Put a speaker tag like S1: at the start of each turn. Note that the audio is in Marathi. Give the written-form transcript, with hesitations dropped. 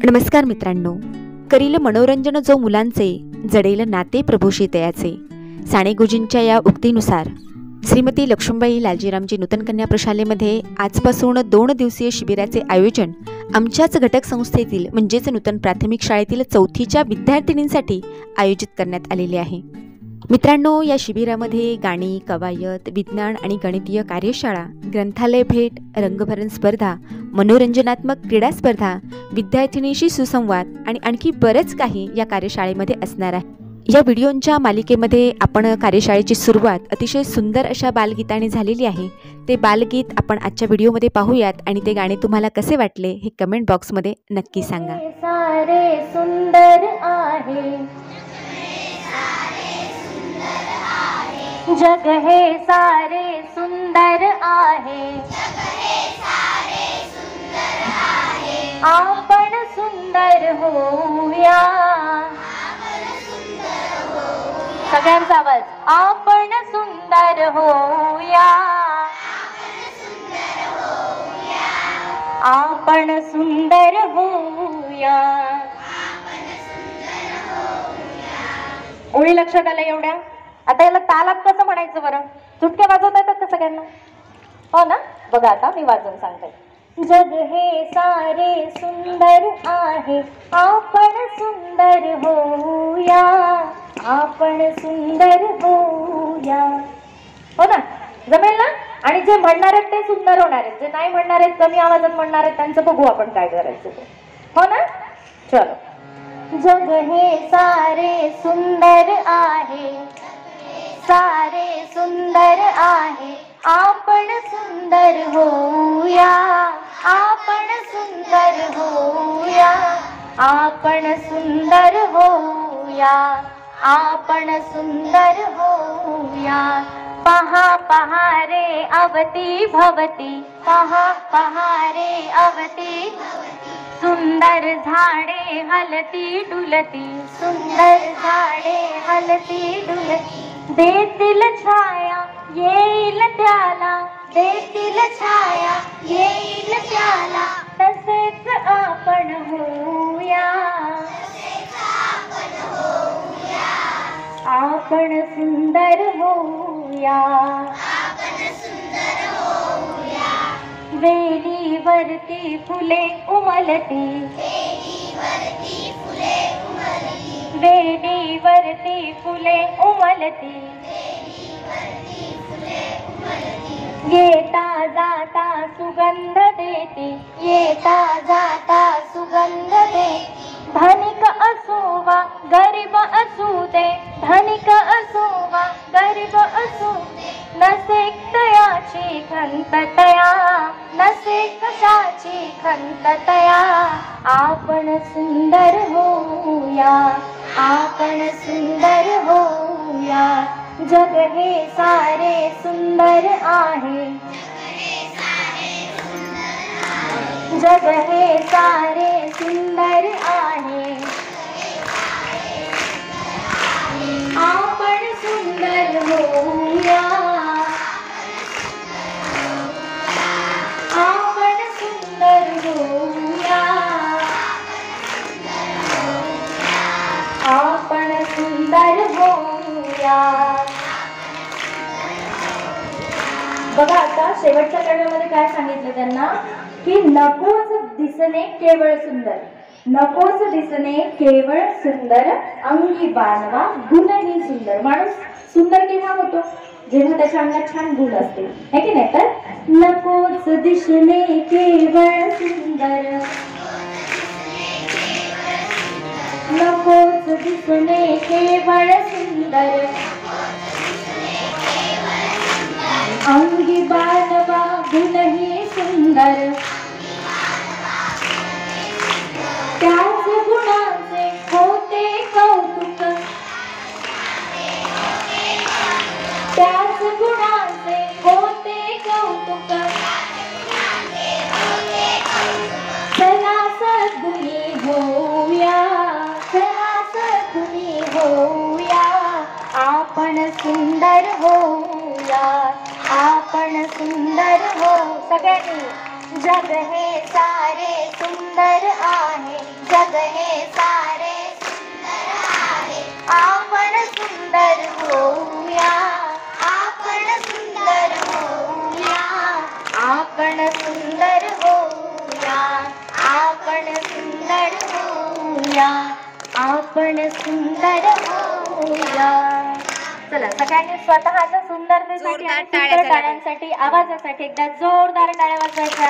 S1: नमस्कार मित्रांनो, करील मनोरंजन जो मुलांचे, जडेल नाते प्रभूशी तयाचे. साने गुरुजींच्या या उक्तीनुसार श्रीमती लक्ष्मीबाई लालजीरामजी नूतन कन्या प्रशालेमध्ये आजपासून 2 दिवसीय शिबिराचे आयोजन आमच्याच घटक संस्थेतील म्हणजेच नूतन प्राथमिक शाळेतील 4थीच्या विद्यार्थिनींसाठी आयोजित करण्यात आलेले आहे. मित्रांनो, या शिबिरामध्ये गाणी, कवायत, विज्ञान आणि गणितीय कार्यशाळा, ग्रंथालय भेट, रंगभरण स्पर्धा, मनोरंजनात्मक क्रीडा स्पर्धा, विद्यार्थिनीशी सुसंवाद आणि आणखी बरेच काही या कार्यशाळेमध्ये असणार आहे. या व्हिडिओंच्या मालिकेमध्ये आपण कार्यशाळेची सुरुवात अतिशय सुंदर अशा बालगीताने झालेली आहे. ते बालगीत आपण आजच्या व्हिडिओमध्ये पाहूयात आणि ते गाणे तुम्हाला कसे वाटले हे कमेंट बॉक्समध्ये नक्की सांगा.
S2: सारे सुंदर आहे, जग हे सारे सुंदर आहे, आपण सुंदर होऊया. सगळ्यांचा आवाज, आपण सुंदर होऊया, आपण सुंदर होऊया. ओळी लक्षात आल्या एवढ्या? आता याला तालात कसं म्हणायचं बरं? चुटके वाजवता येतात का सगळ्यांना? हो ना? बघा आता मी वाजवून सांगते. जग हे सारे सुंदर आहे, आपण सुंदर होऊया, आपण सुंदर होऊया. हो ना? जमेल ना? आणि जे म्हणणार आहेत ते सुंदर होणार आहेत, जे नाही म्हणणार आहेत, कमी आवाजात म्हणणार आहेत, त्यांचं बघू आपण काय करायचं ते. हो ना? चलो. जग हे सारे सुंदर आहे, सारे सुंदर आहे, आपण सुंदर होऊया, आपण सुंदर होऊया, आपण सुंदर होऊया, आपण सुंदर होऊया. पहा पहा रे अवती भवती, पहा पहा रे अवती, सुंदर झाडे हलती डुलती, सुंदर झाडे हलती डुलती. देतील छाया येईल त्याला, देतील छाया येईल त्याला, तसेच आपण होऊया, आपण सुंदर होऊया. वेलीवरती फुले उमलती, वेलीवरती फुले उमलती, येता जाता सुगंध देती, येता जाता सुगंध देती. धनिक असो वा गरीब असू दे, धनिक असो वा गरीब असू दे, नसे तयाची खंत तया, नसे कशाची खंत तया, आपण सुंदर होऊया, आपण सुंदर होऊया. जग हे सारे सुंदर आहे, जग हे सारे सुंदर आहे, आपण सुंदर होऊया, आपण सुंदर होऊया, आपण सुंदर होऊया. बघा आता शेवटच्या कडव्यामध्ये काय सांगितलं त्यांना, की नकोच दिसणे केवळ सुंदर, नकोच दिसणे केवळ सुंदर, अंगी बाणवा गुणही सुंदर. माणूस सुंदर केव्हा होतो? जेव्हा त्याच्या अंगात छान गुण असते, है की नाही? तर नकोच दिसणे केवळ सुंदर, नकोच दिसणे केवळ सुंदर, अंगी बाणवा गुणही सुंदर, त्याच गुणाचे होते कौतुक, त्याच गुणाचे होते कौतुक. चला सद्गुणी होऊया, चला सद्गुणी होऊया, आपण सुंदर होऊया, आपण सुंदर हो. सगळ्यांनी जग हे सारे सुंदर आहे, जग हे सारे सुंदर आहे. आपण सुंदर होऊया, आपण सुंदर होऊया, आपण सुंदर होऊया, आपण सुंदर होऊया, आपण सुंदर होऊया. चला सगळ्यांनी स्वतःच्या सुंदरतेसाठी आणि सुंदर टाळ्यांसाठी आवाजासाठी एकदा जोरदार टाळ्या वाजवायच्या.